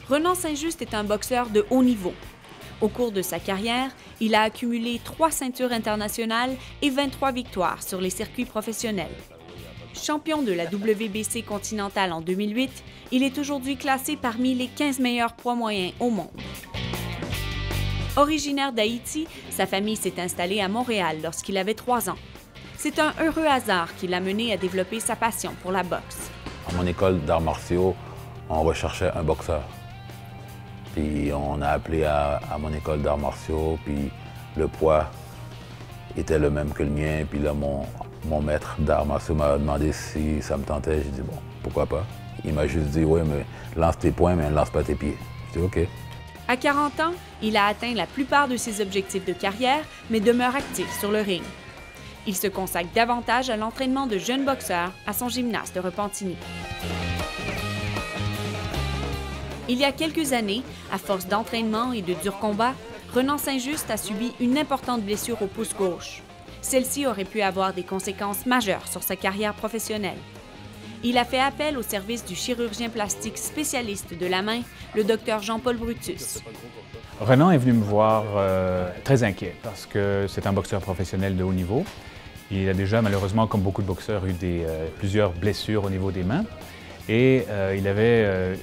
Renan Saint-Just est un boxeur de haut niveau. Au cours de sa carrière, il a accumulé 3 ceintures internationales et 23 victoires sur les circuits professionnels. Champion de la WBC continentale en 2008, il est aujourd'hui classé parmi les 15 meilleurs poids moyens au monde. Originaire d'Haïti, sa famille s'est installée à Montréal lorsqu'il avait 3 ans. C'est un heureux hasard qui l'a mené à développer sa passion pour la boxe. À mon école d'arts martiaux, on recherchait un boxeur. Puis on a appelé à mon école d'arts martiaux, puis le poids était le même que le mien. Puis là, mon maître d'arts martiaux m'a demandé si ça me tentait. J'ai dit, bon, pourquoi pas. Il m'a juste dit, oui, mais lance tes poings, mais ne lance pas tes pieds. J'ai dit, OK. À 40 ans, il a atteint la plupart de ses objectifs de carrière, mais demeure actif sur le ring. Il se consacre davantage à l'entraînement de jeunes boxeurs à son gymnase de Repentigny. Il y a quelques années, à force d'entraînement et de durs combats, Renan Saint-Just a subi une importante blessure au pouce gauche. Celle-ci aurait pu avoir des conséquences majeures sur sa carrière professionnelle. Il a fait appel au service du chirurgien plastique spécialiste de la main, le Dr Jean-Paul Brutus. Renan est venu me voir très inquiet parce que c'est un boxeur professionnel de haut niveau. Il a déjà, malheureusement, comme beaucoup de boxeurs, eu plusieurs blessures au niveau des mains. Et il avait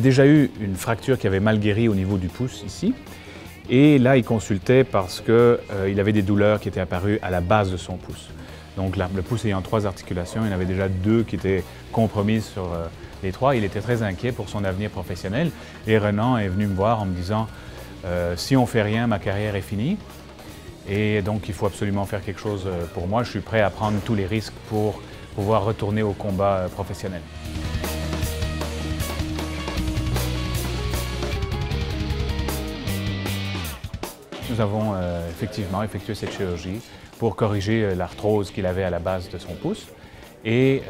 déjà eu une fracture qui avait mal guéri au niveau du pouce, ici. Et là, il consultait parce qu'il avait des douleurs qui étaient apparues à la base de son pouce. Donc le pouce ayant 3 articulations, il y en avait déjà 2 qui étaient compromises sur les 3. Il était très inquiet pour son avenir professionnel. Et Renan est venu me voir en me disant « Si on ne fait rien, ma carrière est finie. Et donc il faut absolument faire quelque chose pour moi. Je suis prêt à prendre tous les risques pour pouvoir retourner au combat professionnel. » Nous avons effectivement effectué cette chirurgie pour corriger l'arthrose qu'il avait à la base de son pouce. Et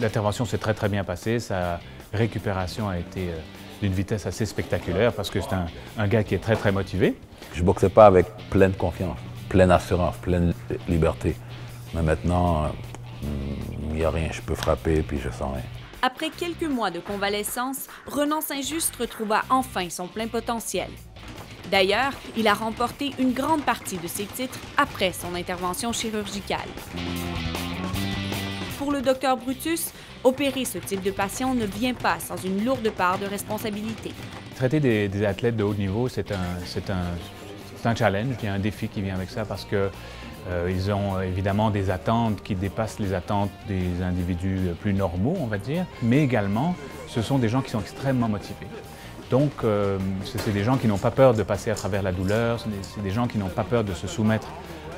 l'intervention s'est très bien passée. Sa récupération a été d'une vitesse assez spectaculaire parce que c'est un gars qui est très motivé. Je ne boxais pas avec pleine confiance, pleine assurance, pleine liberté. Mais maintenant, il n'y a rien. Je peux frapper puis je sens rien. Après quelques mois de convalescence, Renan Saint-Just retrouva enfin son plein potentiel. D'ailleurs, il a remporté une grande partie de ses titres après son intervention chirurgicale. Pour le Dr Brutus, opérer ce type de patient ne vient pas sans une lourde part de responsabilité. Traiter des athlètes de haut niveau, c'est un challenge, il y a un défi qui vient avec ça parce qu'ils ont évidemment des attentes qui dépassent les attentes des individus plus normaux, on va dire, mais également, ce sont des gens qui sont extrêmement motivés. Donc, c'est des gens qui n'ont pas peur de passer à travers la douleur, c'est des gens qui n'ont pas peur de se soumettre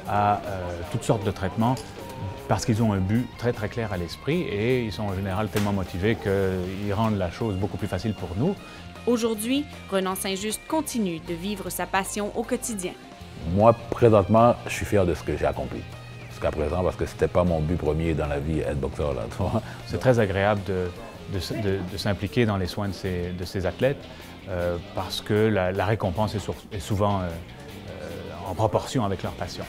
à toutes sortes de traitements parce qu'ils ont un but très clair à l'esprit et ils sont en général tellement motivés qu'ils rendent la chose beaucoup plus facile pour nous. Aujourd'hui, Renan Saint-Just continue de vivre sa passion au quotidien. Moi, présentement, je suis fier de ce que j'ai accompli jusqu'à présent parce que c'était pas mon but premier dans la vie, être boxeur. C'est très agréable de s'impliquer dans les soins de ces athlètes parce que la récompense est souvent en proportion avec leur passion.